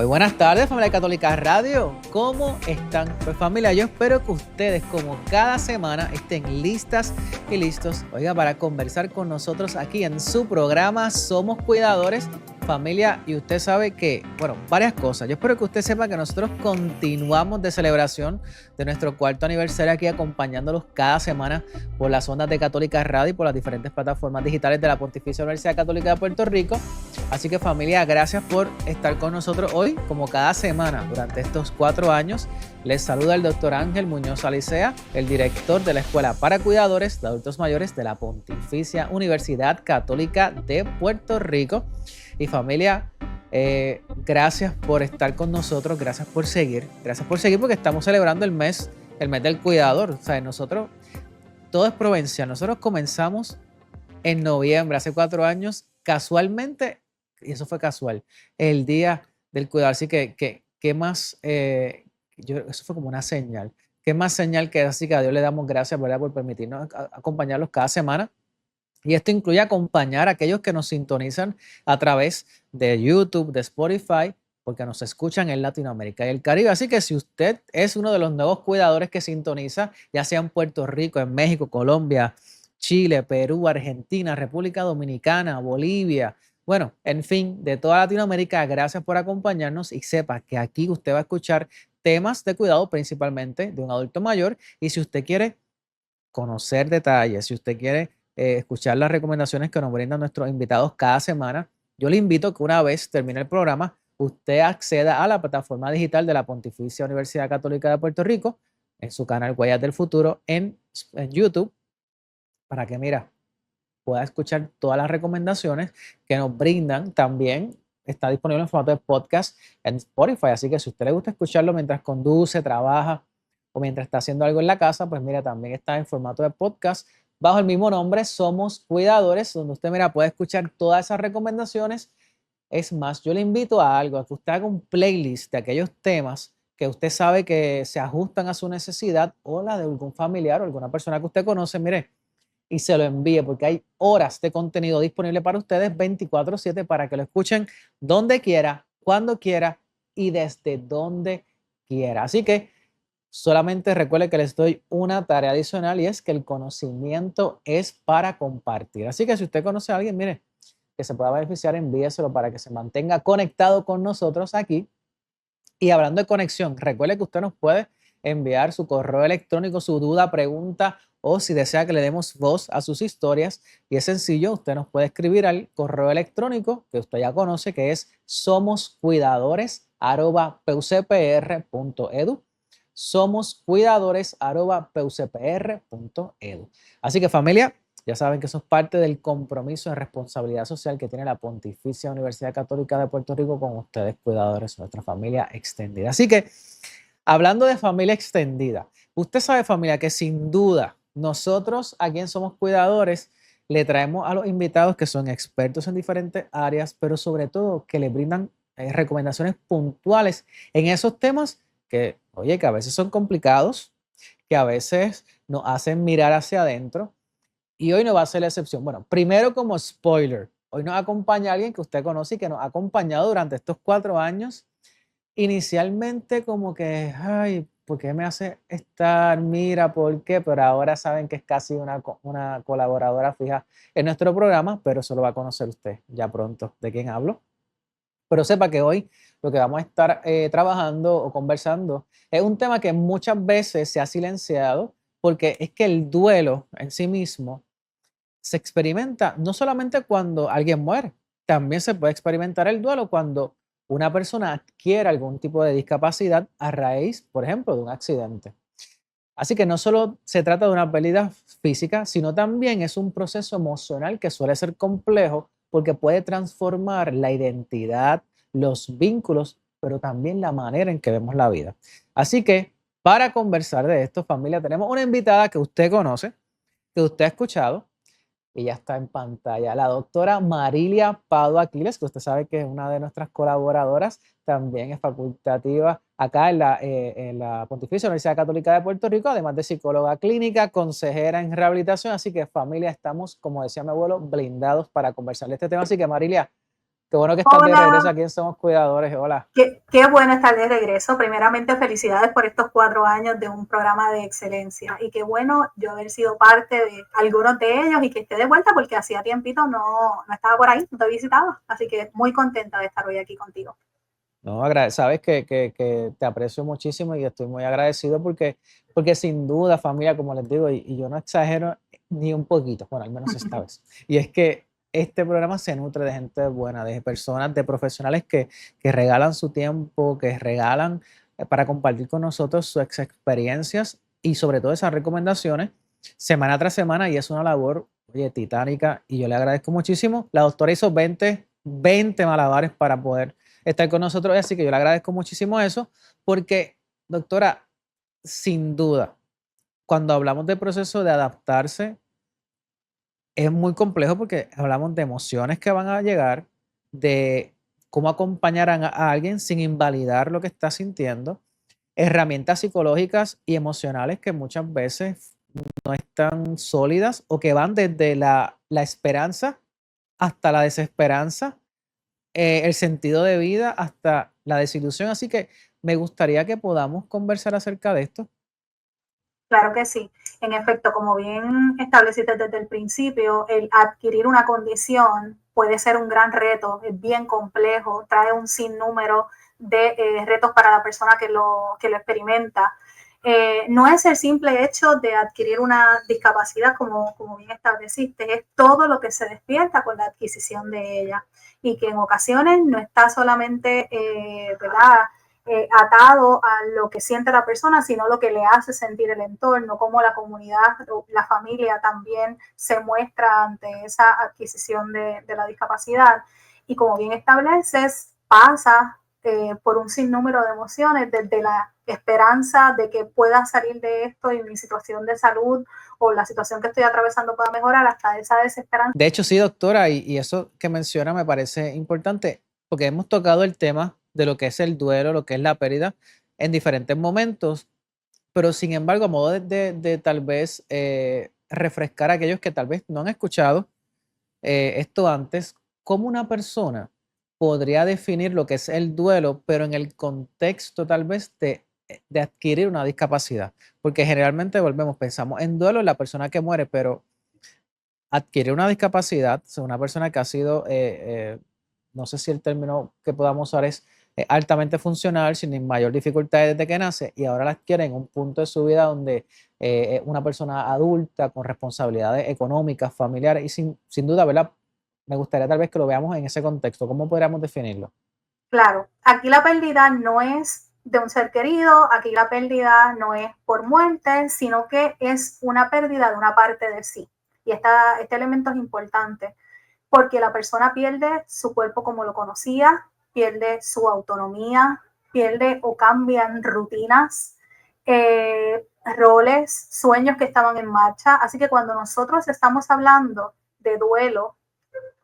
Muy buenas tardes, familia Católica Radio. ¿Cómo están? Pues familia, yo espero que ustedes, como cada semana, estén listas y listos, oiga, para conversar con nosotros aquí en su programa Somos Cuidadores. Familia, y usted sabe que, bueno, varias cosas. Yo espero que usted sepa que nosotros continuamos de celebración de nuestro cuarto aniversario aquí, acompañándolos cada semana por las ondas de Católica Radio y por las diferentes plataformas digitales de la Pontificia Universidad Católica de Puerto Rico. Así que familia, gracias por estar con nosotros hoy, como cada semana durante estos 4 años. Les saluda el doctor Ángel Muñoz Alicea, el director de la Escuela para Cuidadores de Adultos Mayores de la Pontificia Universidad Católica de Puerto Rico. Y familia, gracias por estar con nosotros, gracias por seguir porque estamos celebrando el mes del cuidador. O sea, nosotros, todo es provincial. Nosotros comenzamos en noviembre, hace 4 años, casualmente, y eso fue casual, el Día del Cuidador. Así que ¿qué más? Eso fue como una señal. ¿Qué más señal que así que a Dios le damos gracias, ¿verdad?, por permitirnos acompañarlos cada semana? Y esto incluye acompañar a aquellos que nos sintonizan a través de YouTube, de Spotify, porque nos escuchan en Latinoamérica y el Caribe. Así que si usted es uno de los nuevos cuidadores que sintoniza, ya sea en Puerto Rico, en México, Colombia, Chile, Perú, Argentina, República Dominicana, Bolivia, bueno, en fin, de toda Latinoamérica, gracias por acompañarnos y sepa que aquí usted va a escuchar temas de cuidado principalmente de un adulto mayor. Y si usted quiere conocer detalles, si usted quiere escuchar las recomendaciones que nos brindan nuestros invitados cada semana, yo le invito a que una vez termine el programa, usted acceda a la plataforma digital de la Pontificia Universidad Católica de Puerto Rico, en su canal Huellas del Futuro en YouTube, para que, mira, pueda escuchar todas las recomendaciones que nos brindan. También está disponible en formato de podcast en Spotify, así que si a usted le gusta escucharlo mientras conduce, trabaja o mientras está haciendo algo en la casa, pues mira, también está en formato de podcast bajo el mismo nombre, Somos Cuidadores, donde usted, mira, puede escuchar todas esas recomendaciones. Es más, yo le invito a algo, a que usted haga un playlist de aquellos temas que usted sabe que se ajustan a su necesidad o la de algún familiar o alguna persona que usted conoce, mire, y se lo envíe, porque hay horas de contenido disponible para ustedes 24/7 para que lo escuchen donde quiera, cuando quiera y desde donde quiera. Así que solamente recuerde que les doy una tarea adicional, y es que el conocimiento es para compartir. Así que si usted conoce a alguien, mire, que se pueda beneficiar, envíeselo para que se mantenga conectado con nosotros aquí. Y hablando de conexión, recuerde que usted nos puede enviar su correo electrónico, su duda, pregunta, o si desea que le demos voz a sus historias. Y es sencillo, usted nos puede escribir al correo electrónico que usted ya conoce, que es somoscuidadores@pucpr.edu. Somoscuidadores@pucpr.edu. Así que familia, ya saben que eso es parte del compromiso de responsabilidad social que tiene la Pontificia Universidad Católica de Puerto Rico con ustedes, cuidadores, nuestra familia extendida. Así que, hablando de familia extendida, usted sabe, familia, que sin duda nosotros aquí en Somos Cuidadores le traemos a los invitados que son expertos en diferentes áreas, pero sobre todo que le brindan recomendaciones puntuales en esos temas que, oye, que a veces son complicados, que a veces nos hacen mirar hacia adentro. Y hoy no va a ser la excepción. Bueno, primero, como spoiler, hoy nos acompaña alguien que usted conoce y que nos ha acompañado durante estos 4 años. Inicialmente como que, ay, ¿por qué me hace estar? Mira, ¿por qué? Pero ahora saben que es casi una colaboradora fija en nuestro programa, pero eso lo va a conocer usted ya pronto de quién hablo. Pero sepa que hoy lo que vamos a estar trabajando o conversando es un tema que muchas veces se ha silenciado, porque es que el duelo en sí mismo se experimenta no solamente cuando alguien muere, también se puede experimentar el duelo cuando una persona adquiere algún tipo de discapacidad a raíz, por ejemplo, de un accidente. Así que no solo se trata de una pérdida física, sino también es un proceso emocional que suele ser complejo porque puede transformar la identidad, los vínculos, pero también la manera en que vemos la vida. Así que para conversar de esto, familia, tenemos una invitada que usted conoce, que usted ha escuchado, y ya está en pantalla. La doctora Marilia Pado Aquiles, que usted sabe que es una de nuestras colaboradoras, también es facultativa acá en la Pontificia Universidad Católica de Puerto Rico, además de psicóloga clínica, consejera en rehabilitación. Así que familia, estamos, como decía mi abuelo, blindados para conversar de este tema. Así que Marilia, Qué bueno que estás de regreso Hola, aquí en Somos Cuidadores. Hola. qué bueno estar de regreso. Primeramente, felicidades por estos 4 años de un programa de excelencia y qué bueno yo haber sido parte de algunos de ellos y que esté de vuelta porque hacía tiempito no estaba por ahí, no te visitaba. Así que muy contenta de estar hoy aquí contigo. No, sabes que te aprecio muchísimo y estoy muy agradecido porque sin duda, familia, como les digo, y yo no exagero ni un poquito, bueno, al menos esta vez. Y es que este programa se nutre de gente buena, de personas, de profesionales que regalan su tiempo, que regalan para compartir con nosotros sus experiencias y sobre todo esas recomendaciones semana tras semana y es una labor, oye, titánica y yo le agradezco muchísimo. La doctora hizo 20 malabares para poder estar con nosotros. Así que yo le agradezco muchísimo eso, porque, doctora, sin duda, cuando hablamos del proceso de adaptarse, es muy complejo porque hablamos de emociones que van a llegar, de cómo acompañar a alguien sin invalidar lo que está sintiendo, herramientas psicológicas y emocionales que muchas veces no están sólidas o que van desde la esperanza hasta la desesperanza, el sentido de vida hasta la desilusión. Así que me gustaría que podamos conversar acerca de esto. Claro que sí. En efecto, como bien estableciste desde el principio, el adquirir una condición puede ser un gran reto, es bien complejo, trae un sinnúmero de retos para la persona que lo experimenta. No es el simple hecho de adquirir una discapacidad, como bien estableciste, es todo lo que se despierta con la adquisición de ella y que en ocasiones no está solamente, ¿verdad? Atado a lo que siente la persona, sino lo que le hace sentir el entorno, cómo la comunidad o la familia también se muestra ante esa adquisición de la discapacidad. Y como bien estableces, pasa por un sinnúmero de emociones, desde la esperanza de que pueda salir de esto y mi situación de salud o la situación que estoy atravesando pueda mejorar, hasta esa desesperanza. De hecho, sí, doctora, y eso que menciona me parece importante porque hemos tocado el tema de lo que es el duelo, lo que es la pérdida en diferentes momentos, pero sin embargo, a modo de tal vez refrescar a aquellos que tal vez no han escuchado esto antes, ¿cómo una persona podría definir lo que es el duelo, pero en el contexto tal vez de adquirir una discapacidad? Porque generalmente volvemos, pensamos en duelo en la persona que muere, pero adquirir una discapacidad, o sea, una persona que ha sido, no sé si el término que podamos usar es altamente funcional, sin mayor dificultad desde que nace, y ahora la adquiere en un punto de su vida donde es una persona adulta con responsabilidades económicas, familiares, y sin duda, ¿verdad? Me gustaría tal vez que lo veamos en ese contexto. ¿Cómo podríamos definirlo? Claro, aquí la pérdida no es de un ser querido, aquí la pérdida no es por muerte, sino que es una pérdida de una parte de sí. Y este elemento es importante porque la persona pierde su cuerpo como lo conocía, pierde su autonomía, pierde o cambian rutinas, roles, sueños que estaban en marcha. Así que cuando nosotros estamos hablando de duelo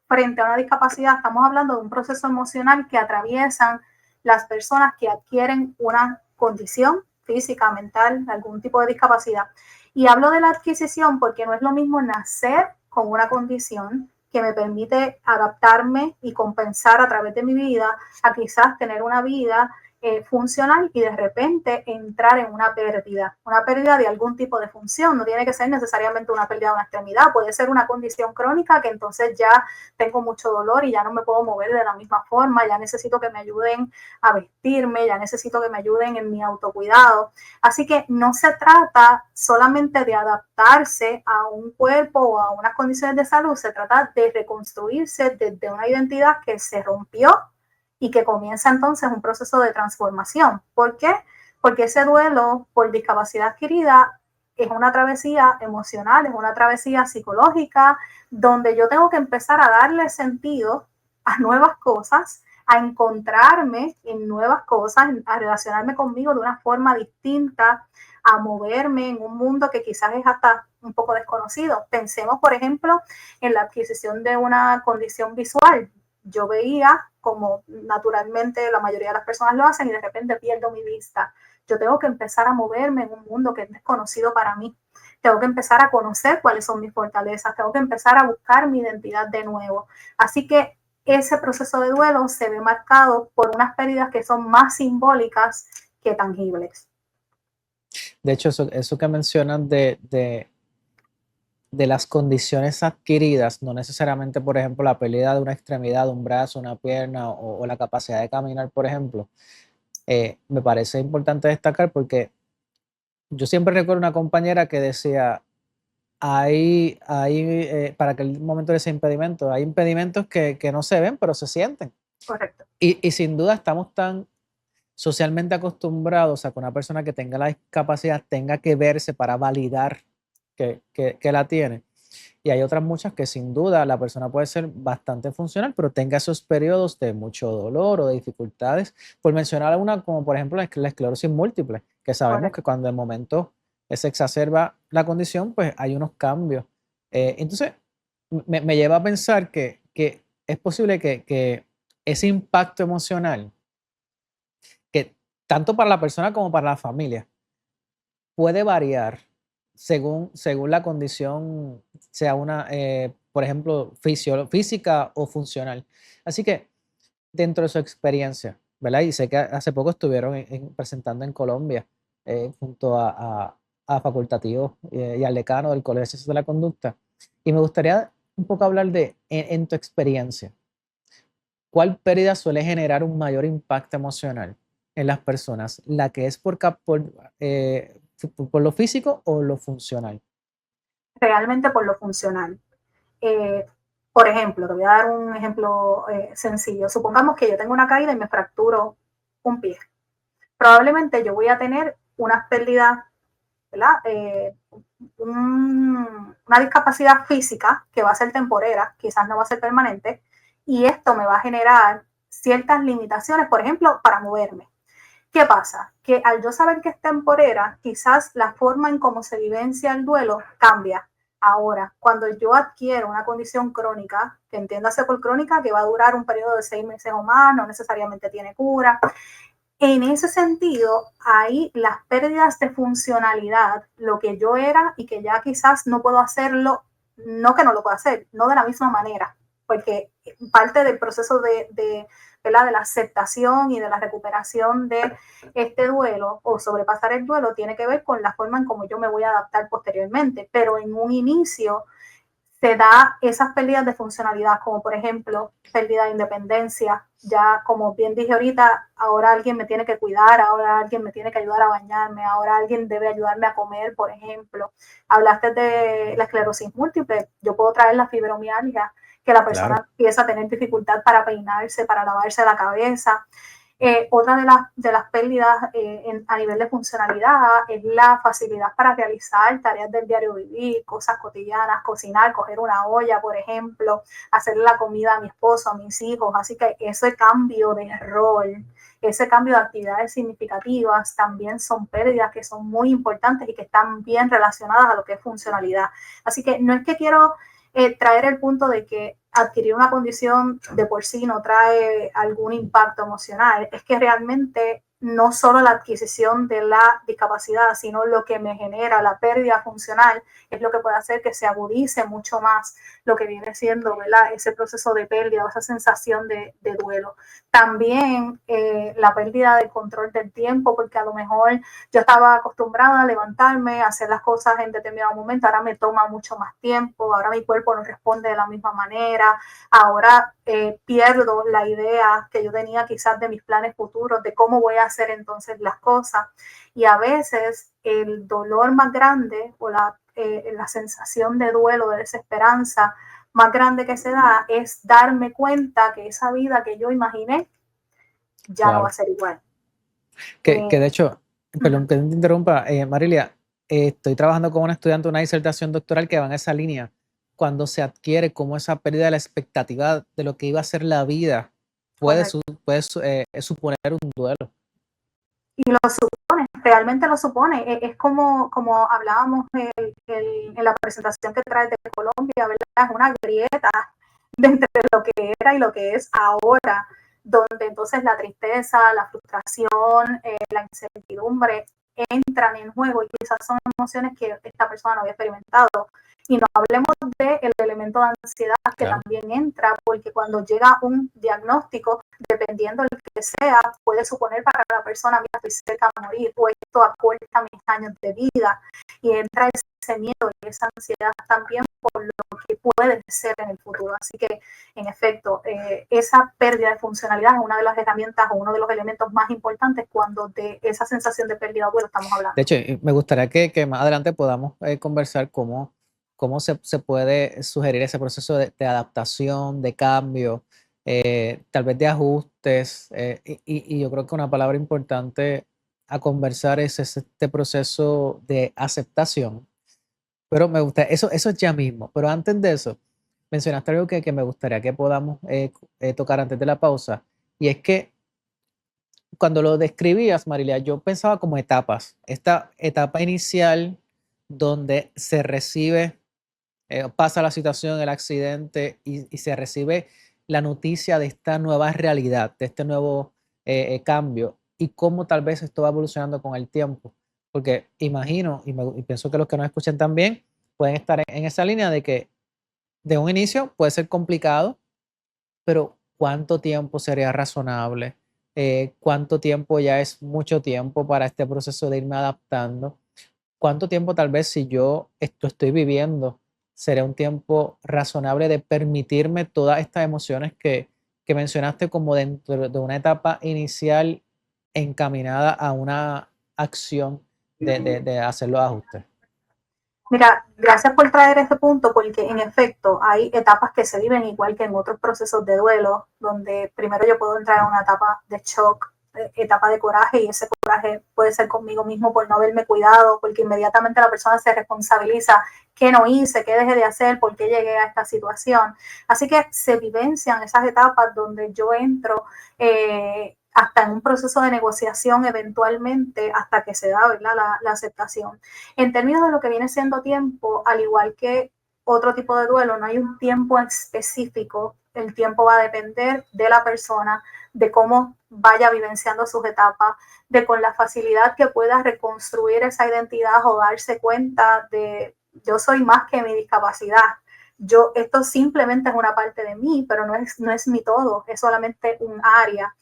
frente a una discapacidad, estamos hablando de un proceso emocional que atraviesan las personas que adquieren una condición física, mental, algún tipo de discapacidad. Y hablo de la adquisición porque no es lo mismo nacer con una condición que me permite adaptarme y compensar a través de mi vida a quizás tener una vida funcional y de repente entrar en una pérdida de algún tipo de función. No tiene que ser necesariamente una pérdida de una extremidad, puede ser una condición crónica que entonces ya tengo mucho dolor y ya no me puedo mover de la misma forma, ya necesito que me ayuden a vestirme, ya necesito que me ayuden en mi autocuidado. Así que no se trata solamente de adaptarse a un cuerpo o a unas condiciones de salud, se trata de reconstruirse desde una identidad que se rompió y que comienza entonces un proceso de transformación. ¿Por qué? Porque ese duelo por discapacidad adquirida es una travesía emocional, es una travesía psicológica, donde yo tengo que empezar a darle sentido a nuevas cosas, a encontrarme en nuevas cosas, a relacionarme conmigo de una forma distinta, a moverme en un mundo que quizás es hasta un poco desconocido. Pensemos, por ejemplo, en la adquisición de una condición visual. Yo veía como naturalmente la mayoría de las personas lo hacen y de repente pierdo mi vista. Yo tengo que empezar a moverme en un mundo que es desconocido para mí. Tengo que empezar a conocer cuáles son mis fortalezas, tengo que empezar a buscar mi identidad de nuevo. Así que ese proceso de duelo se ve marcado por unas pérdidas que son más simbólicas que tangibles. De hecho, eso que mencionas de las condiciones adquiridas, no necesariamente, por ejemplo, la pérdida de una extremidad, un brazo, una pierna o la capacidad de caminar, por ejemplo, me parece importante destacar porque yo siempre recuerdo una compañera que decía, para aquel momento de ese impedimento, hay impedimentos que no se ven, pero se sienten. Correcto. Y sin duda estamos tan socialmente acostumbrados a que una persona que tenga la discapacidad tenga que verse para validar que la tiene. Y hay otras muchas que sin duda la persona puede ser bastante funcional, pero tenga esos periodos de mucho dolor o de dificultades. Por mencionar alguna, como por ejemplo la esclerosis múltiple, que sabemos que Correcto. cuando en momento se exacerba la condición, pues hay unos cambios. Entonces, me lleva a pensar que es posible que ese impacto emocional, que tanto para la persona como para la familia, puede variar según la condición, sea una, por ejemplo, física o funcional. Así que dentro de su experiencia, ¿verdad? Y sé que hace poco estuvieron presentando en Colombia junto a facultativos y al decano del Colegio de Ciencias de la Conducta. Y me gustaría un poco hablar en tu experiencia, ¿cuál pérdida suele generar un mayor impacto emocional en las personas? ¿La que es por lo físico o lo funcional? Realmente por lo funcional. Eh, por ejemplo, te voy a dar un ejemplo sencillo. Supongamos que yo tengo una caída y me fracturo un pie. Probablemente yo voy a tener unas pérdidas, ¿verdad? Una discapacidad física que va a ser temporera, quizás no va a ser permanente, y esto me va a generar ciertas limitaciones, por ejemplo, para moverme. ¿Qué pasa? Que al yo saber que es temporera, quizás la forma en cómo se vivencia el duelo cambia. Ahora, cuando yo adquiero una condición crónica, que entiéndase por crónica, que va a durar un periodo de 6 meses o más, no necesariamente tiene cura, en ese sentido, ahí las pérdidas de funcionalidad, lo que yo era y que ya quizás no puedo hacerlo, no que no lo puedo hacer, no de la misma manera, porque parte del proceso de la aceptación y de la recuperación de este duelo o sobrepasar el duelo tiene que ver con la forma en cómo yo me voy a adaptar posteriormente, pero en un inicio se da esas pérdidas de funcionalidad, como por ejemplo pérdida de independencia, ya como bien dije ahorita, ahora alguien me tiene que cuidar, ahora alguien me tiene que ayudar a bañarme, ahora alguien debe ayudarme a comer, por ejemplo. Hablaste de la esclerosis múltiple, yo puedo traer la fibromialgia, que la Claro, persona empieza a tener dificultad para peinarse, para lavarse la cabeza. Otra de las pérdidas a nivel de funcionalidad es la facilidad para realizar tareas del diario vivir, cosas cotidianas, cocinar, coger una olla, por ejemplo, hacer la comida a mi esposo, a mis hijos. Así que ese cambio de rol, ese cambio de actividades significativas también son pérdidas que son muy importantes y que están bien relacionadas a lo que es funcionalidad. Así que no es que quiero traer el punto de que adquirir una condición de por sí no trae algún impacto emocional, es que realmente no solo la adquisición de la discapacidad, sino lo que me genera la pérdida funcional es lo que puede hacer que se agudice mucho más lo que viene siendo, ¿verdad? Ese proceso de pérdida o esa sensación de duelo. También la pérdida de control del tiempo, porque a lo mejor yo estaba acostumbrada a levantarme, a hacer las cosas en determinado momento, ahora me toma mucho más tiempo, ahora mi cuerpo no responde de la misma manera, ahora pierdo la idea que yo tenía quizás de mis planes futuros, de cómo voy a hacer entonces las cosas. Y a veces el dolor más grande o la sensación de duelo, de desesperanza más grande que se da es darme cuenta que esa vida que yo imaginé ya no va a claro. ser igual. Que de hecho, perdón que te interrumpa, Marilia, estoy trabajando con un estudiante de una disertación doctoral que va en esa línea. Cuando se adquiere como esa pérdida de la expectativa de lo que iba a ser la vida, Correcto. puede suponer un duelo. Y lo supone, realmente lo supone. Es como hablábamos en la presentación que trae de Colombia, ¿verdad? Es una grieta de entre lo que era y lo que es ahora, donde entonces la tristeza, la frustración, la incertidumbre entran en juego y quizás son emociones que esta persona no había experimentado. Y no hablemos del elemento de ansiedad que Claro. también entra, porque cuando llega un diagnóstico, dependiendo del que sea, puede suponer para la persona, mira, estoy cerca de morir, o esto acorta mis años de vida, y entra ese miedo y esa ansiedad también por lo que puede ser en el futuro. Así que, en efecto, esa pérdida de funcionalidad es una de las herramientas o uno de los elementos más importantes cuando de esa sensación de pérdida o duelo estamos hablando. De hecho, me gustaría que más adelante podamos conversar cómo se puede sugerir ese proceso de adaptación, de cambio, tal vez de ajustes. Y yo creo que una palabra importante a conversar es este proceso de aceptación. Pero me gusta, eso es ya mismo. Pero antes de eso, mencionaste algo que me gustaría que podamos tocar antes de la pausa. Y es que cuando lo describías, Marilia, yo pensaba como etapas. Esta etapa inicial donde se recibe, pasa la situación, el accidente y se recibe la noticia de esta nueva realidad, de este nuevo cambio y cómo tal vez esto va evolucionando con el tiempo. Porque imagino y pienso que los que nos escuchan también pueden estar en esa línea de que de un inicio puede ser complicado, pero ¿cuánto tiempo sería razonable? ¿Cuánto tiempo ya es mucho tiempo para este proceso de irme adaptando? ¿Cuánto tiempo tal vez si yo esto estoy viviendo sería un tiempo razonable de permitirme todas estas emociones que mencionaste como dentro de una etapa inicial encaminada a una acción de hacer los ajustes? Mira, gracias por traer este punto, porque en efecto hay etapas que se viven igual que en otros procesos de duelo, donde primero yo puedo entrar a una etapa de shock, etapa de coraje, y ese coraje puede ser conmigo mismo por no haberme cuidado, porque inmediatamente la persona se responsabiliza, qué no hice, qué dejé de hacer, por qué llegué a esta situación. Así que se vivencian esas etapas donde yo entro hasta en un proceso de negociación eventualmente hasta que se da, ¿verdad?, la aceptación. En términos de lo que viene siendo tiempo, al igual que otro tipo de duelo, no hay un tiempo específico. El tiempo va a depender de la persona, de cómo vaya vivenciando sus etapas, de con la facilidad que pueda reconstruir esa identidad o darse cuenta de yo soy más que mi discapacidad. Esto simplemente es una parte de mí, pero no es mi todo, es solamente un área.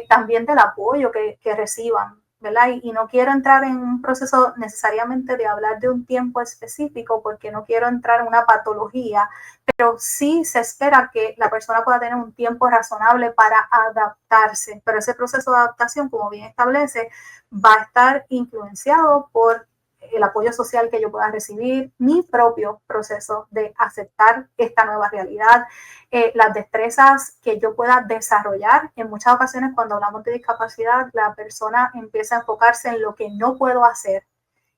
También del apoyo que reciban, ¿verdad? Y no quiero entrar en un proceso necesariamente de hablar de un tiempo específico porque no quiero entrar en una patología, pero sí se espera que la persona pueda tener un tiempo razonable para adaptarse, pero ese proceso de adaptación, como bien establece, va a estar influenciado por el apoyo social que yo pueda recibir, mi propio proceso de aceptar esta nueva realidad, las destrezas que yo pueda desarrollar. En muchas ocasiones cuando hablamos de discapacidad, la persona empieza a enfocarse en lo que no puedo hacer.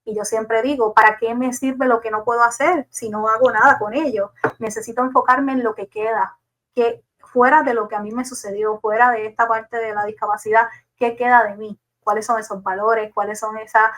Y yo siempre digo, ¿para qué me sirve lo que no puedo hacer si no hago nada con ello? Necesito enfocarme en lo que queda, que fuera de lo que a mí me sucedió, fuera de esta parte de la discapacidad, ¿qué queda de mí? ¿Cuáles son esos valores? ¿Cuáles son esas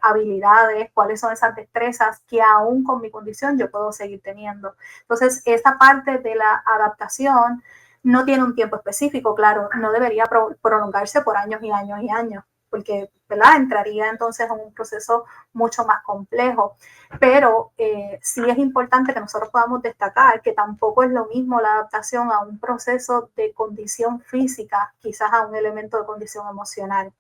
habilidades? ¿Cuáles son esas destrezas que aún con mi condición yo puedo seguir teniendo? Entonces, esa parte de la adaptación no tiene un tiempo específico, claro, no debería prolongarse por años y años y años, porque, ¿verdad?, entraría entonces en un proceso mucho más complejo. Pero sí es importante que nosotros podamos destacar que tampoco es lo mismo la adaptación a un proceso de condición física, quizás a un elemento de condición emocional,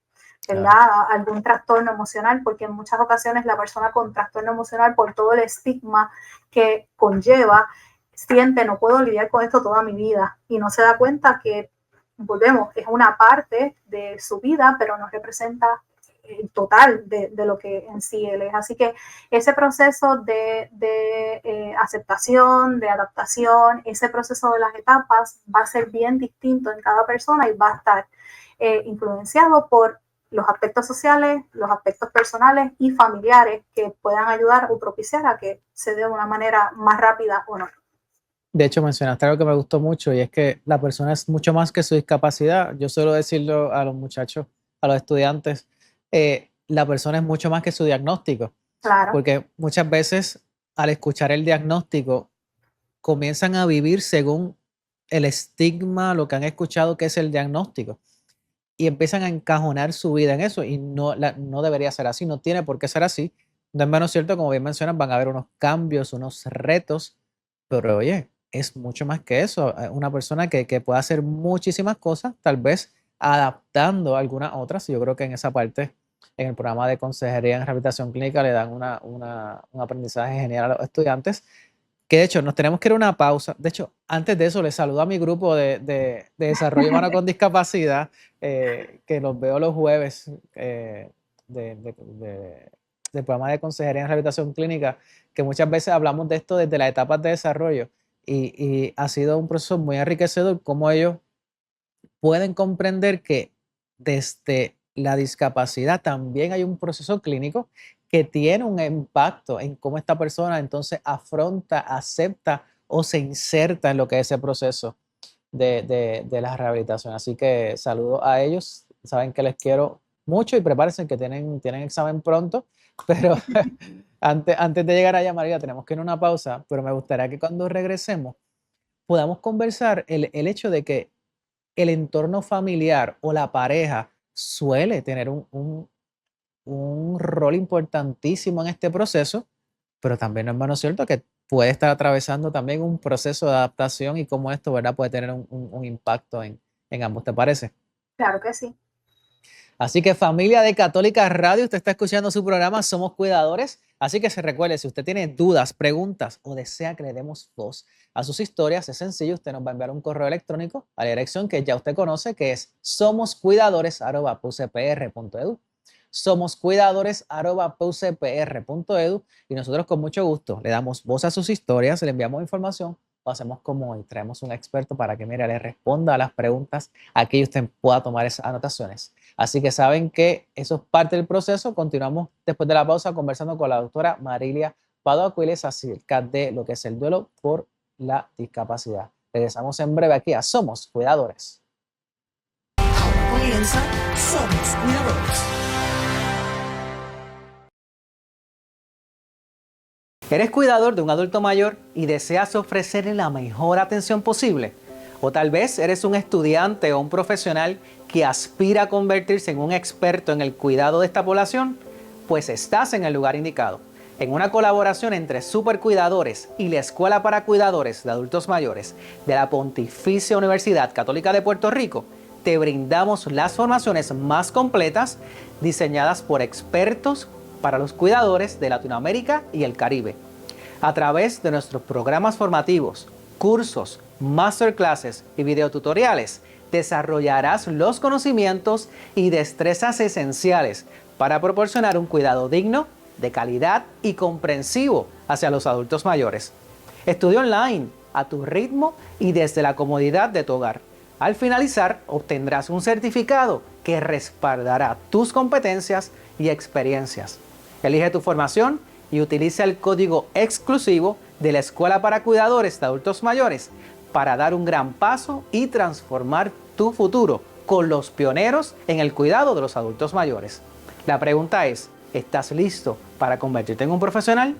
¿verdad? Claro. Algún trastorno emocional, porque en muchas ocasiones la persona con trastorno emocional, por todo el estigma que conlleva, siente, no puedo lidiar con esto toda mi vida, y no se da cuenta que, volvemos, es una parte de su vida, pero no representa el total de lo que en sí él es. Así que ese proceso de aceptación, de adaptación, ese proceso de las etapas va a ser bien distinto en cada persona y va a estar influenciado por los aspectos sociales, los aspectos personales y familiares que puedan ayudar o propiciar a que se dé de una manera más rápida o no. De hecho, mencionaste algo que me gustó mucho y es que la persona es mucho más que su discapacidad. Yo suelo decirlo a los muchachos, a los estudiantes, la persona es mucho más que su diagnóstico, Claro, porque muchas veces al escuchar el diagnóstico comienzan a vivir según el estigma, lo que han escuchado que es el diagnóstico y empiezan a encajonar su vida en eso y no debería ser así, no tiene por qué ser así. No es menos cierto, como bien mencionas, van a haber unos cambios, unos retos, pero oye, es mucho más que eso. Una persona que pueda hacer muchísimas cosas, tal vez adaptando algunas otras. Yo creo que en esa parte, en el programa de consejería en rehabilitación clínica, le dan un aprendizaje genial a los estudiantes. Que de hecho, nos tenemos que ir a una pausa. De hecho, antes de eso, les saludo a mi grupo de desarrollo humano con discapacidad, que los veo los jueves de, de- de- del programa de consejería en rehabilitación clínica, que muchas veces hablamos de esto desde las etapas de desarrollo y ha sido un proceso muy enriquecedor cómo ellos pueden comprender que desde la discapacidad también hay un proceso clínico que tiene un impacto en cómo esta persona entonces afronta, acepta o se inserta en lo que es ese proceso de la rehabilitación. Así que saludo a ellos, saben que les quiero mucho y prepárense que tienen examen pronto, pero antes de llegar allá, María, tenemos que ir a una pausa, pero me gustaría que cuando regresemos podamos conversar el hecho de que el entorno familiar o la pareja suele tener un rol importantísimo en este proceso, pero también, hermano, es cierto que puede estar atravesando también un proceso de adaptación y cómo esto, ¿verdad?, puede tener un impacto en ambos, ¿te parece? Claro que sí. Así que familia de Católica Radio, usted está escuchando su programa Somos Cuidadores. Así que se recuerde, si usted tiene dudas, preguntas o desea que le demos voz a sus historias, es sencillo, usted nos va a enviar un correo electrónico a la dirección que ya usted conoce, que es somoscuidadores@pucpr.edu. Somoscuidadores@pucpr.edu y nosotros con mucho gusto le damos voz a sus historias, le enviamos información o hacemos como hoy, traemos un experto para que, mire, le responda a las preguntas, aquí usted pueda tomar esas anotaciones. Así que saben que eso es parte del proceso. Continuamos después de la pausa conversando con la doctora Marilia Pado Aquiles acerca de lo que es el duelo por la discapacidad. Regresamos en breve aquí a Somos Cuidadores. Ahora comienza Somos Cuidadores. ¿Eres cuidador de un adulto mayor y deseas ofrecerle la mejor atención posible? O tal vez eres un estudiante o un profesional que aspira a convertirse en un experto en el cuidado de esta población, pues estás en el lugar indicado. En una colaboración entre Supercuidadores y la Escuela para Cuidadores de Adultos Mayores de la Pontificia Universidad Católica de Puerto Rico, te brindamos las formaciones más completas diseñadas por expertos para los cuidadores de Latinoamérica y el Caribe. A través de nuestros programas formativos, cursos, masterclasses y videotutoriales, desarrollarás los conocimientos y destrezas esenciales para proporcionar un cuidado digno, de calidad y comprensivo hacia los adultos mayores. Estudia online, a tu ritmo y desde la comodidad de tu hogar. Al finalizar, obtendrás un certificado que respaldará tus competencias y experiencias. Elige tu formación y utiliza el código exclusivo de la Escuela para Cuidadores de Adultos Mayores para dar un gran paso y transformar tu futuro con los pioneros en el cuidado de los adultos mayores. La pregunta es, ¿estás listo para convertirte en un profesional?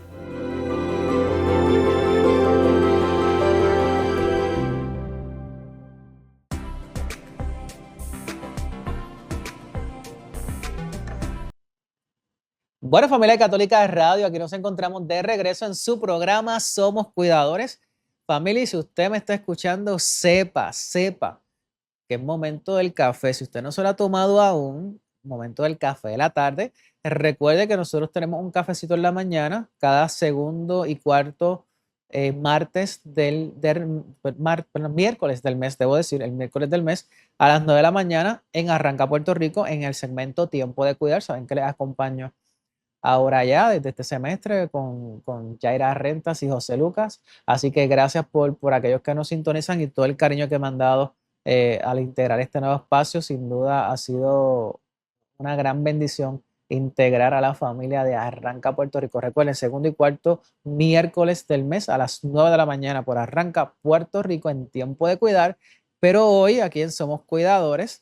Bueno, familia católica de radio, aquí nos encontramos de regreso en su programa Somos Cuidadores. Familia, y si usted me está escuchando, sepa que es momento del café. Si usted no se lo ha tomado aún, momento del café de la tarde. Recuerde que nosotros tenemos un cafecito en la mañana, cada segundo y cuarto martes miércoles del mes, debo decir, el miércoles del mes, a las 9 de la mañana en Arranca, Puerto Rico, en el segmento Tiempo de Cuidar. Saben que les acompaño ahora ya desde este semestre con Yaira Rentas y José Lucas. Así que gracias por aquellos que nos sintonizan y todo el cariño que me han dado al integrar este nuevo espacio. Sin duda ha sido una gran bendición integrar a la familia de Arranca Puerto Rico. Recuerden, segundo y cuarto miércoles del mes a las 9 de la mañana por Arranca Puerto Rico en Tiempo de Cuidar. Pero hoy aquí en Somos Cuidadores,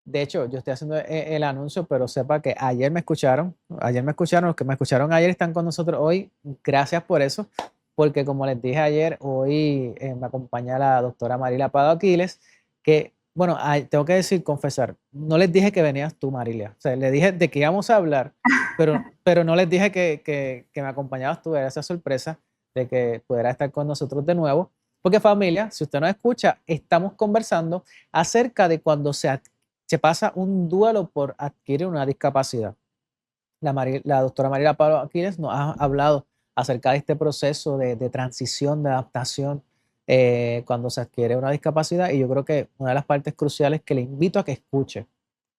de hecho, yo estoy haciendo el anuncio, pero sepa que ayer me escucharon, los que me escucharon ayer están con nosotros hoy. Gracias por eso, porque como les dije ayer, hoy me acompaña la doctora Marilia Pado Aquiles, que Bueno, tengo que decir, confesar, no les dije que venías tú, Marilia. O sea, le dije de qué íbamos a hablar, pero no les dije que me acompañabas tú. Era esa sorpresa de que pudieras estar con nosotros de nuevo. Porque familia, si usted nos escucha, estamos conversando acerca de cuando se pasa un duelo por adquirir una discapacidad. La doctora Mariela Pablo Aquiles nos ha hablado acerca de este proceso de transición, de adaptación cuando se adquiere una discapacidad y yo creo que una de las partes cruciales que le invito a que escuche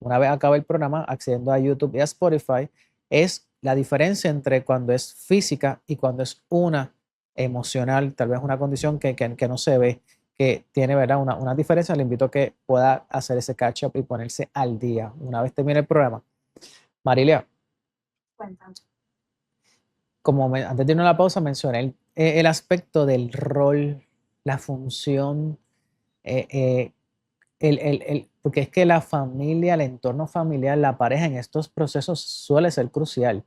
una vez acabe el programa, accediendo a YouTube y a Spotify, es la diferencia entre cuando es física y cuando es una emocional, tal vez una condición que no se ve, que tiene, ¿verdad? Una diferencia. Le invito a que pueda hacer ese catch up y ponerse al día una vez termine el programa. Marilia, Cuéntame. antes de irnos a la pausa, mencioné el aspecto del rol, la función, eh, eh, porque es que la familia, el entorno familiar, la pareja en estos procesos suele ser crucial.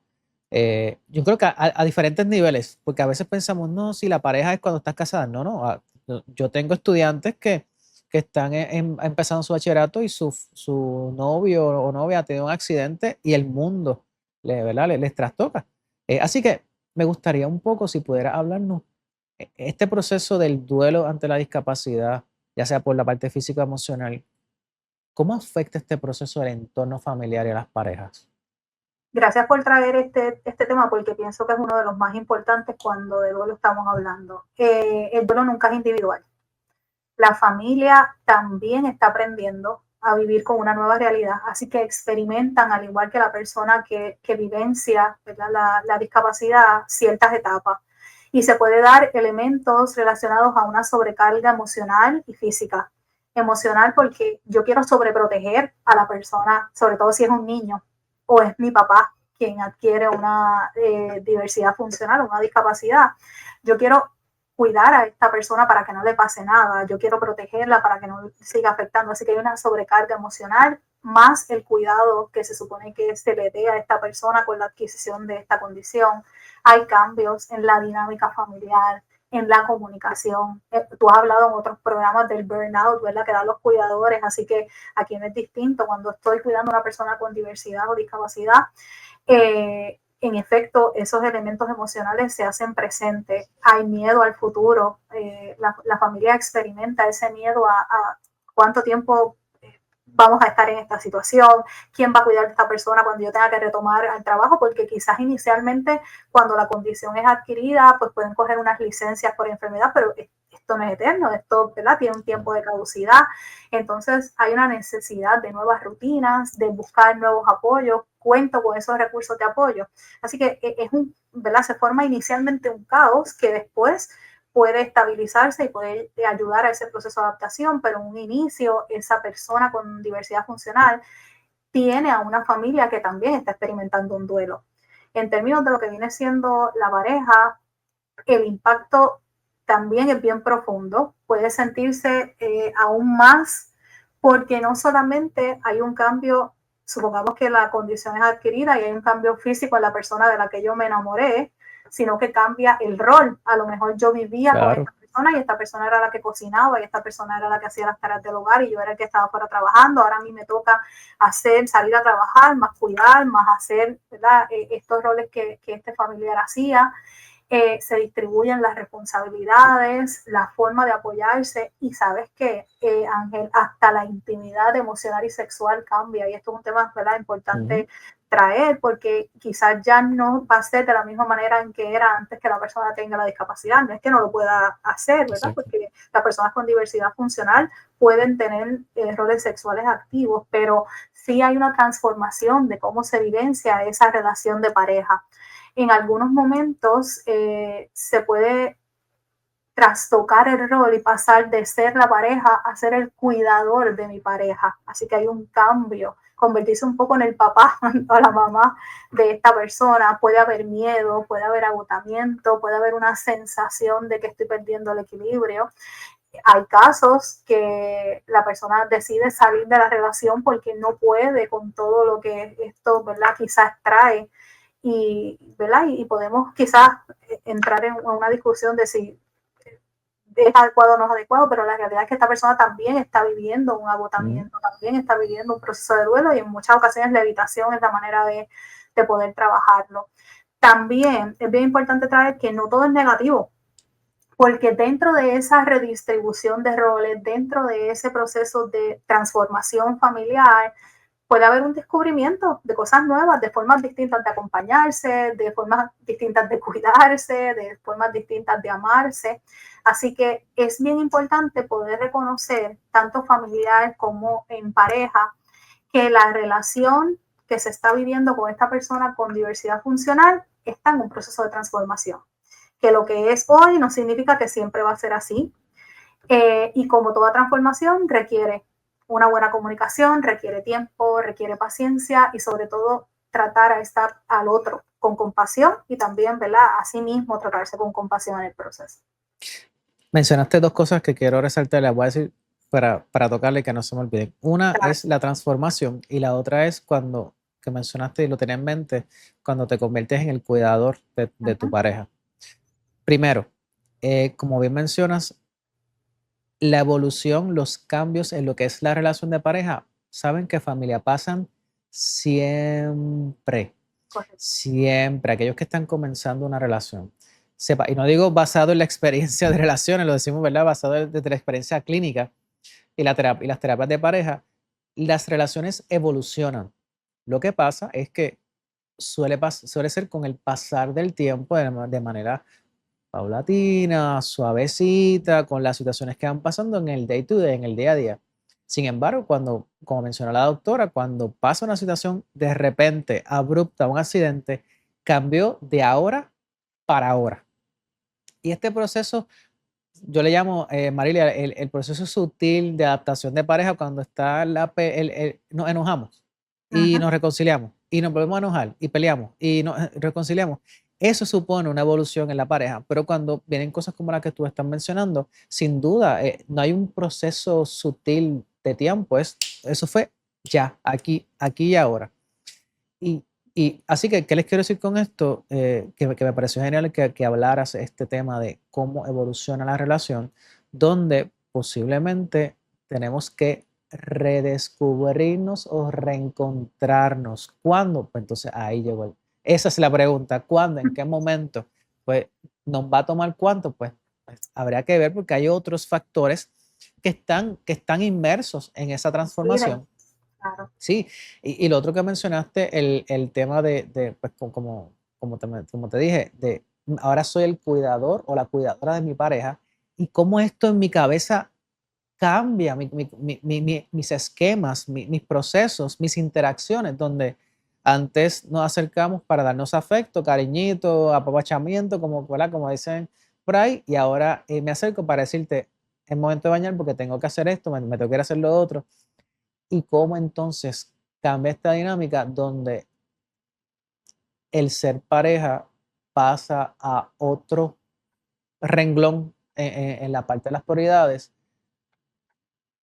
Yo creo que a diferentes niveles, porque a veces pensamos, no, si la pareja es cuando estás casada. No, no. Yo tengo estudiantes que están empezando su bachillerato y su novio o novia ha tenido un accidente y el mundo ¿verdad? Les trastoca. Así que me gustaría un poco si pudiera hablarnos este proceso del duelo ante la discapacidad, ya sea por la parte física o emocional, ¿cómo afecta este proceso del entorno familiar y a las parejas? Gracias por traer este tema porque pienso que es uno de los más importantes cuando de duelo estamos hablando. El duelo nunca es individual. La familia también está aprendiendo a vivir con una nueva realidad, así que experimentan, al igual que la persona que vivencia la discapacidad, ciertas etapas. Y se puede dar elementos relacionados a una sobrecarga emocional y física. Emocional porque yo quiero sobreproteger a la persona, sobre todo si es un niño o es mi papá quien adquiere una diversidad funcional, una discapacidad. Yo quiero cuidar a esta persona para que no le pase nada, yo quiero protegerla para que no siga afectando, así que hay una sobrecarga emocional más el cuidado que se supone que se le dé a esta persona con la adquisición de esta condición. Hay cambios en la dinámica familiar, en la comunicación. Tú has hablado en otros programas del burnout, ¿verdad? Que dan los cuidadores, así que aquí no es distinto. Cuando estoy cuidando a una persona con diversidad o discapacidad, en efecto, esos elementos emocionales se hacen presentes. Hay miedo al futuro. La familia experimenta ese miedo a cuánto tiempo vamos a estar en esta situación, quién va a cuidar de esta persona cuando yo tenga que retomar el trabajo, porque quizás inicialmente cuando la condición es adquirida, pues pueden coger unas licencias por enfermedad, pero esto no es eterno, esto, ¿verdad? Tiene un tiempo de caducidad. Entonces hay una necesidad de nuevas rutinas, de buscar nuevos apoyos, cuento con esos recursos de apoyo. Así que es ¿verdad? Se forma inicialmente un caos que después puede estabilizarse y puede ayudar a ese proceso de adaptación, pero en un inicio esa persona con diversidad funcional tiene a una familia que también está experimentando un duelo. En términos de lo que viene siendo la pareja, el impacto también es bien profundo, puede sentirse aún más porque no solamente hay un cambio, supongamos que la condición es adquirida y hay un cambio físico en la persona de la que yo me enamoré, sino que cambia el rol. A lo mejor yo vivía con Claro, esta persona y esta persona era la que cocinaba y esta persona era la que hacía las tareas del hogar y yo era el que estaba fuera trabajando. Ahora a mí me toca salir a trabajar, más cuidar, más hacer, ¿verdad? Estos roles que este familiar hacía. Se distribuyen las responsabilidades, la forma de apoyarse y sabes que, Ángel, hasta la intimidad emocional y sexual cambia y esto es un tema, ¿verdad?, importante traer porque quizás ya no va a ser de la misma manera en que era antes que la persona tenga la discapacidad, no es que no lo pueda hacer, ¿verdad? exacto. Porque las personas con diversidad funcional pueden tener roles sexuales activos, pero sí hay una transformación de cómo se vivencia esa relación de pareja. En algunos momentos se puede trastocar el rol y pasar de ser la pareja a ser el cuidador de mi pareja. Así que hay un cambio, convertirse un poco en el papá o la mamá de esta persona. Puede haber miedo, puede haber agotamiento, puede haber una sensación de que estoy perdiendo el equilibrio. Hay casos que la persona decide salir de la relación porque no puede con todo lo que esto, ¿verdad?, quizás trae ¿verdad? Y podemos quizás entrar en una discusión de si es adecuado o no es adecuado, pero la realidad es que esta persona también está viviendo un agotamiento, también está viviendo un proceso de duelo y en muchas ocasiones la evitación es la manera de poder trabajarlo. También es bien importante traer que no todo es negativo, porque dentro de esa redistribución de roles, dentro de ese proceso de transformación familiar, puede haber un descubrimiento de cosas nuevas, de formas distintas de acompañarse, de formas distintas de cuidarse, de formas distintas de amarse. Así que es bien importante poder reconocer, tanto familiar como en pareja, que la relación que se está viviendo con esta persona con diversidad funcional está en un proceso de transformación. Que lo que es hoy no significa que siempre va a ser así. Y como toda transformación requiere una buena comunicación, requiere tiempo, requiere paciencia y sobre todo tratar a estar al otro con compasión y también, ¿verdad?, a sí mismo tratarse con compasión en el proceso. Mencionaste dos cosas que quiero resaltar, las voy a decir para tocarle y que no se me olviden. Una Claro. es la transformación y la otra es cuando, que mencionaste y lo tenía en mente, cuando te conviertes en el cuidador de tu pareja. Primero, como bien mencionas, la evolución, los cambios en lo que es la relación de pareja, saben que familia pasan siempre, Correcto. siempre, aquellos que están comenzando una relación. Sepa, y no digo basado en la experiencia de relaciones, lo decimos, ¿verdad? Basado desde la experiencia clínica y, y las terapias de pareja, las relaciones evolucionan. Lo que pasa es que suele ser con el pasar del tiempo de manera paulatina, suavecita, con las situaciones que van pasando en el day to day, en el día a día. Sin embargo, cuando, como mencionó la doctora, cuando pasa una situación de repente, abrupta, un accidente, cambió de ahora para ahora. Y este proceso, yo le llamo, Marilia, el proceso sutil de adaptación de pareja cuando está nos enojamos y nos reconciliamos y nos volvemos a enojar y peleamos y nos reconciliamos. Eso supone una evolución en la pareja, pero cuando vienen cosas como las que tú estás mencionando, sin duda, no hay un proceso sutil de tiempo, eso fue ya, aquí y ahora. Y, y así que, ¿qué les quiero decir con esto? Que me pareció genial que hablaras este tema de cómo evoluciona la relación, donde posiblemente tenemos que redescubrirnos o reencontrarnos. ¿Cuándo? Pues entonces ahí llegó esa es la pregunta. ¿Cuándo? ¿En qué momento? Pues nos va a tomar cuánto, pues habría que ver porque hay otros factores que están inmersos en esa transformación. Claro. Sí, y lo otro que mencionaste, el tema pues como te dije, de ahora soy el cuidador o la cuidadora de mi pareja y cómo esto en mi cabeza cambia mis esquemas, mis procesos, mis interacciones, donde antes nos acercamos para darnos afecto, cariñito, apapachamiento, ¿verdad? Como dicen por ahí, y ahora me acerco para decirte, es momento de bañar porque tengo que hacer esto, me tengo que ir a hacer lo otro y cómo entonces cambia esta dinámica donde el ser pareja pasa a otro renglón en la parte de las prioridades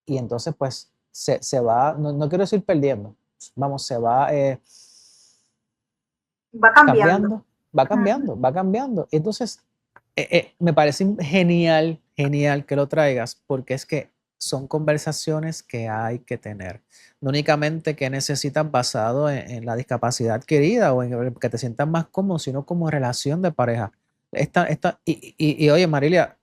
y entonces pues se va, no quiero decir perdiendo, vamos, se va Va cambiando. cambiando, va cambiando, va cambiando. Entonces, me parece genial, genial que lo traigas, porque es que son conversaciones que hay que tener. No únicamente que necesitas basado en la discapacidad adquirida o en que te sientas más cómodo, sino como relación de pareja. Y oye, Marilia,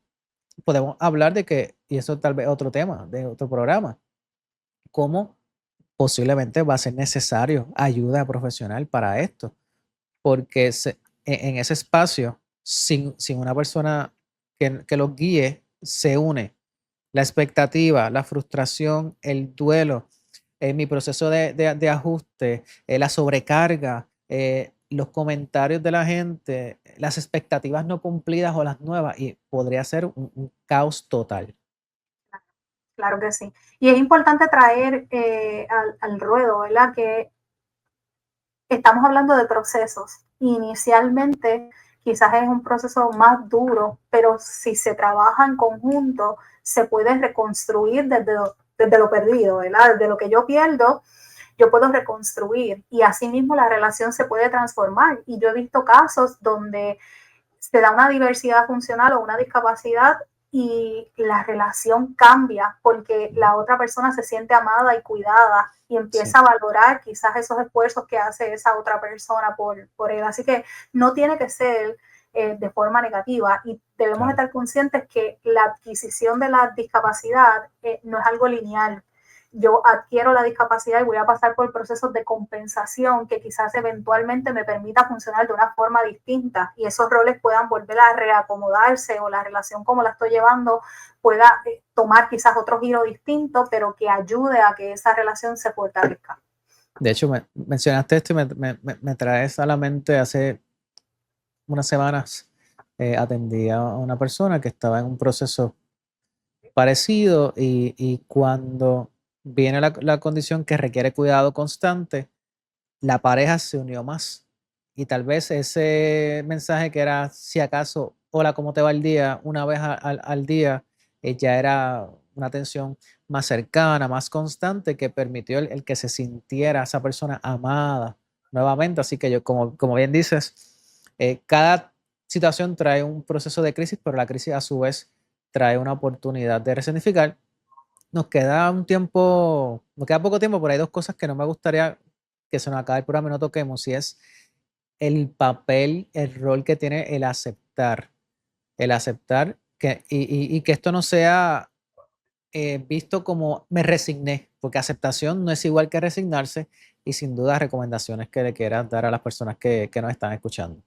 podemos hablar de que, y eso tal vez otro tema, de otro programa, cómo posiblemente va a ser necesario ayuda profesional para esto porque en ese espacio, sin una persona que los guíe, se une la expectativa, la frustración, el duelo, mi proceso de ajuste, la sobrecarga, los comentarios de la gente, las expectativas no cumplidas o las nuevas, y podría ser un caos total. Claro que sí. Y es importante traer al ruedo, ¿verdad? Que estamos hablando de procesos. Inicialmente, quizás es un proceso más duro, pero si se trabaja en conjunto, se puede reconstruir desde lo perdido, ¿verdad? Desde lo que yo pierdo, yo puedo reconstruir y asimismo la relación se puede transformar. Y yo he visto casos donde se da una diversidad funcional o una discapacidad y la relación cambia porque la otra persona se siente amada y cuidada y empieza a valorar quizás esos esfuerzos que hace esa otra persona por él. Así que no tiene que ser de forma negativa y debemos estar conscientes que la adquisición de la discapacidad no es algo lineal. Yo adquiero la discapacidad y voy a pasar por procesos de compensación que quizás eventualmente me permita funcionar de una forma distinta y esos roles puedan volver a reacomodarse o la relación como la estoy llevando pueda tomar quizás otro giro distinto, pero que ayude a que esa relación se fortalezca. De hecho, mencionaste esto y me traes a la mente hace unas semanas atendí a una persona que estaba en un proceso parecido y cuando viene la condición que requiere cuidado constante, la pareja se unió más. Y tal vez ese mensaje que era, si acaso, hola, ¿cómo te va el día? Una vez al día, ya era una atención más cercana, más constante, que permitió el que se sintiera esa persona amada nuevamente. Así que yo, como bien dices, cada situación trae un proceso de crisis, pero la crisis a su vez trae una oportunidad de resignificar. Nos queda un tiempo, nos queda poco tiempo, pero hay dos cosas que no me gustaría que se nos acabe el programa y no toquemos, y es el papel, el rol que tiene el aceptar y que esto no sea visto como me resigné, porque aceptación no es igual que resignarse y sin duda recomendaciones que le quieras dar a las personas que nos están escuchando.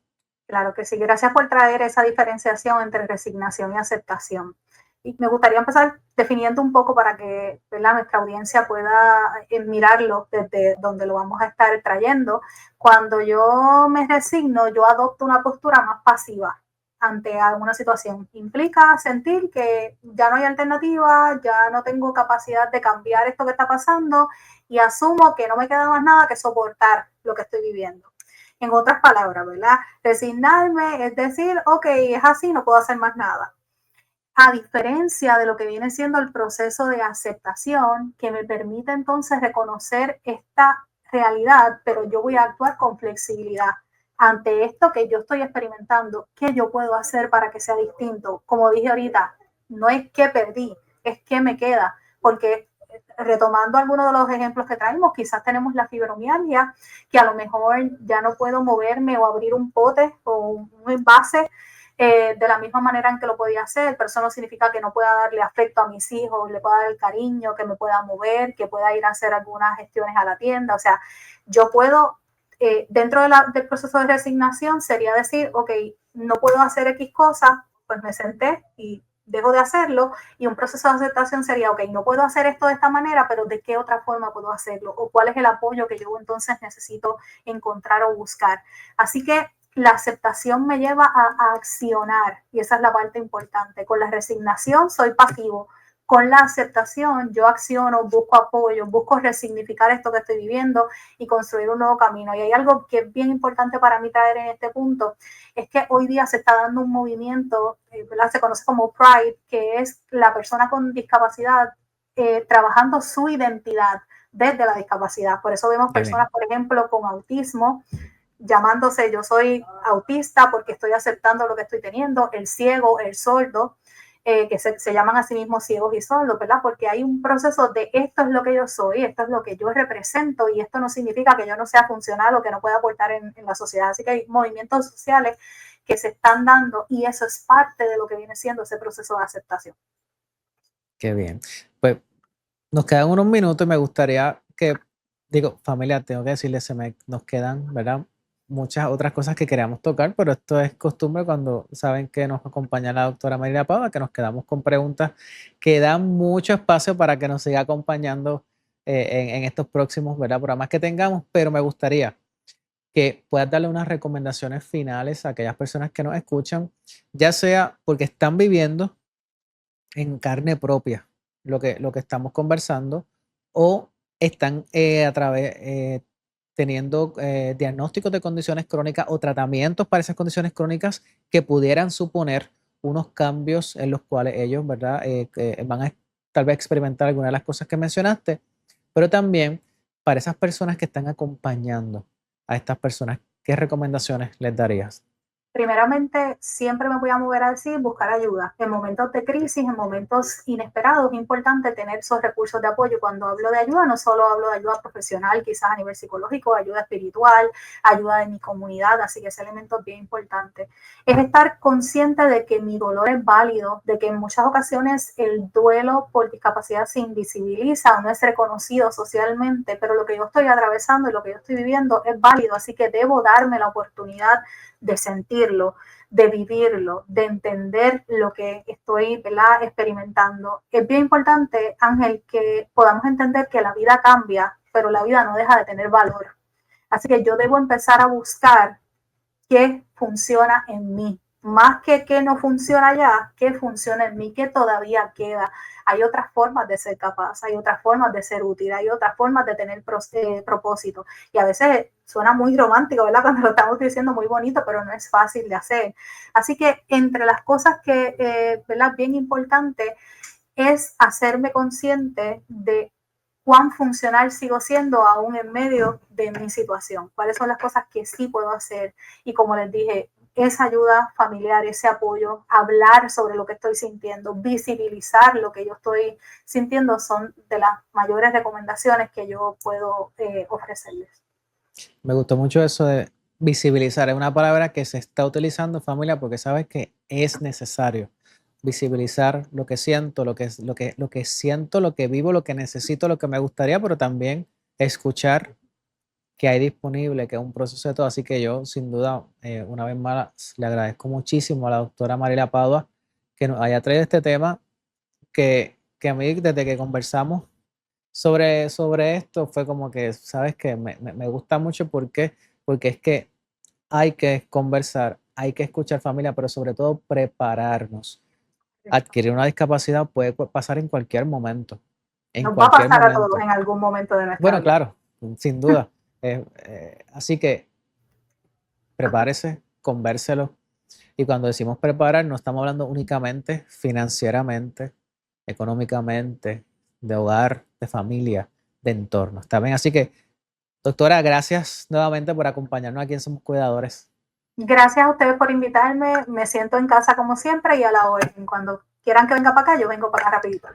Claro que sí, gracias por traer esa diferenciación entre resignación y aceptación. Y me gustaría empezar definiendo un poco para que, ¿verdad?, nuestra audiencia pueda mirarlo desde donde lo vamos a estar trayendo. Cuando yo me resigno, yo adopto una postura más pasiva ante alguna situación. Implica sentir que ya no hay alternativa, ya no tengo capacidad de cambiar esto que está pasando y asumo que no me queda más nada que soportar lo que estoy viviendo. En otras palabras, ¿verdad? Resignarme es decir, ok, es así, no puedo hacer más nada. A diferencia de lo que viene siendo el proceso de aceptación, que me permite entonces reconocer esta realidad, pero yo voy a actuar con flexibilidad ante esto que yo estoy experimentando. ¿Qué yo puedo hacer para que sea distinto? Como dije ahorita, no es que perdí, es que me queda, porque retomando algunos de los ejemplos que traemos, quizás tenemos la fibromialgia, que a lo mejor ya no puedo moverme o abrir un pote o un envase de la misma manera en que lo podía hacer, pero eso no significa que no pueda darle afecto a mis hijos, le pueda dar el cariño, que me pueda mover, que pueda ir a hacer algunas gestiones a la tienda. O sea, yo puedo, dentro del proceso de resignación, sería decir, ok, no puedo hacer X cosas, pues me senté y dejo de hacerlo, y un proceso de aceptación sería, ok, no puedo hacer esto de esta manera, pero ¿de qué otra forma puedo hacerlo? ¿O cuál es el apoyo que yo entonces necesito encontrar o buscar? Así que la aceptación me lleva a accionar y esa es la parte importante. Con la resignación soy pasivo. Con la aceptación yo acciono, busco apoyo, busco resignificar esto que estoy viviendo y construir un nuevo camino. Y hay algo que es bien importante para mí traer en este punto, es que hoy día se está dando un movimiento, ¿verdad? Se conoce como Pride, que es la persona con discapacidad trabajando su identidad desde la discapacidad. Por eso vemos personas, por ejemplo, con autismo, llamándose yo soy autista porque estoy aceptando lo que estoy teniendo, el ciego, el sordo, que se llaman a sí mismos ciegos y sordos, ¿verdad? Porque hay un proceso de esto es lo que yo soy, esto es lo que yo represento y esto no significa que yo no sea funcional o que no pueda aportar en la sociedad. Así que hay movimientos sociales que se están dando y eso es parte de lo que viene siendo ese proceso de aceptación. Qué bien. Pues nos quedan unos minutos y me gustaría que, digo, familia, tengo que decirles, nos quedan, ¿verdad? Muchas otras cosas que queríamos tocar, pero esto es costumbre cuando saben que nos acompaña la doctora María Pava, que nos quedamos con preguntas que dan mucho espacio para que nos siga acompañando en estos próximos, ¿verdad?, programas que tengamos, pero me gustaría que puedas darle unas recomendaciones finales a aquellas personas que nos escuchan, ya sea porque están viviendo en carne propia lo que estamos conversando o están teniendo diagnósticos de condiciones crónicas o tratamientos para esas condiciones crónicas que pudieran suponer unos cambios en los cuales ellos, ¿verdad? Van a tal vez experimentar algunas de las cosas que mencionaste, pero también para esas personas que están acompañando a estas personas, ¿qué recomendaciones les darías? Primeramente, siempre me voy a mover a decir buscar ayuda. En momentos de crisis, en momentos inesperados, es importante tener esos recursos de apoyo. Cuando hablo de ayuda, no solo hablo de ayuda profesional, quizás a nivel psicológico, ayuda espiritual, ayuda de mi comunidad, así que ese elemento es bien importante. Es estar consciente de que mi dolor es válido, de que en muchas ocasiones el duelo por discapacidad se invisibiliza o no es reconocido socialmente, pero lo que yo estoy atravesando y lo que yo estoy viviendo es válido, así que debo darme la oportunidad de sentirlo, de vivirlo, de entender lo que estoy, ¿verdad?, experimentando. Es bien importante, Ángel, que podamos entender que la vida cambia, pero la vida no deja de tener valor. Así que yo debo empezar a buscar qué funciona en mí, más que qué no funciona ya, qué funciona en mí, qué todavía queda. Hay otras formas de ser capaz, hay otras formas de ser útil, hay otras formas de tener propósito. Y a veces suena muy romántico, ¿verdad? Cuando lo estamos diciendo muy bonito, pero no es fácil de hacer. Así que entre las cosas que, ¿verdad?, bien importante es hacerme consciente de cuán funcional sigo siendo aún en medio de mi situación. ¿Cuáles son las cosas que sí puedo hacer? Y como les dije, esa ayuda familiar, ese apoyo, hablar sobre lo que estoy sintiendo, visibilizar lo que yo estoy sintiendo son de las mayores recomendaciones que yo puedo ofrecerles. Me gustó mucho eso de visibilizar. Es una palabra que se está utilizando, familia, porque sabes que es necesario visibilizar lo que siento, lo que siento, lo que vivo, lo que necesito, lo que me gustaría, pero también escuchar que hay disponible, que es un proceso de todo. Así que yo, sin duda, una vez más, le agradezco muchísimo a la doctora Mariela Padua que nos haya traído este tema, que a mí, desde que conversamos sobre esto, fue como que, sabes que me gusta mucho porque es que hay que conversar, hay que escuchar, familia, pero sobre todo prepararnos. Adquirir una discapacidad puede pasar en cualquier momento. Nos va a pasar a todos en algún momento de nuestra vida. Bueno, claro, sin duda. Así que prepárese, convérselo. Y cuando decimos preparar, no estamos hablando únicamente financieramente, económicamente, de hogar, de familia, de entorno. ¿Está bien? Así que, doctora, gracias nuevamente por acompañarnos aquí en Somos Cuidadores. Gracias a ustedes por invitarme. Me siento en casa como siempre y a la orden. Cuando quieran que venga para acá, yo vengo para acá rapidito.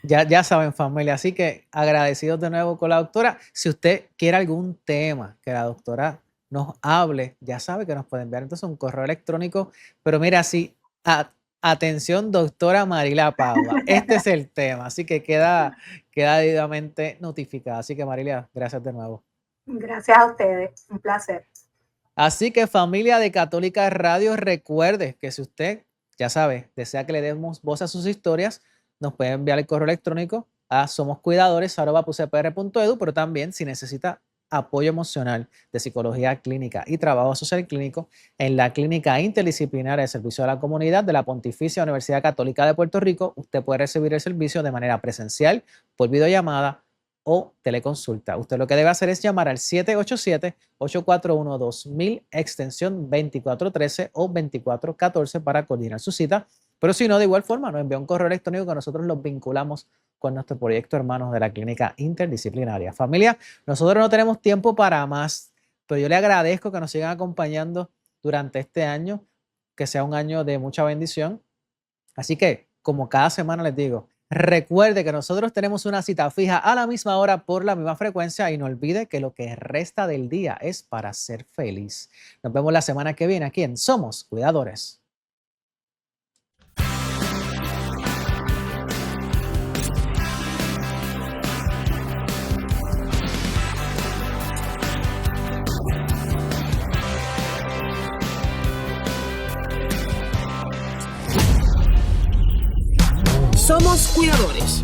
Ya saben, familia. Así que agradecidos de nuevo con la doctora. Si usted quiere algún tema que la doctora nos hable, ya sabe que nos puede enviar entonces un correo electrónico. Pero mira, sí, atención, doctora Mariela Padua. Este es el tema. Así que queda debidamente notificada. Así que, Mariela, gracias de nuevo. Gracias a ustedes. Un placer. Así que, familia de Católica Radio, recuerde que si usted, ya sabe, desea que le demos voz a sus historias, nos puede enviar el correo electrónico a somoscuidadores@pucpr.edu, pero también si necesita apoyo emocional de psicología clínica y trabajo social clínico en la Clínica Interdisciplinaria de Servicio a la Comunidad de la Pontificia Universidad Católica de Puerto Rico, usted puede recibir el servicio de manera presencial, por videollamada o teleconsulta. Usted lo que debe hacer es llamar al 787-841-2000, extensión 2413 o 2414 para coordinar su cita. Pero si no, de igual forma, nos envía un correo electrónico que nosotros los vinculamos con nuestro proyecto Hermanos de la Clínica Interdisciplinaria. Familia, nosotros no tenemos tiempo para más, pero yo le agradezco que nos sigan acompañando durante este año, que sea un año de mucha bendición. Así que, como cada semana les digo, recuerde que nosotros tenemos una cita fija a la misma hora por la misma frecuencia y no olvide que lo que resta del día es para ser feliz. Nos vemos la semana que viene aquí en Somos Cuidadores. Somos Cuidadores.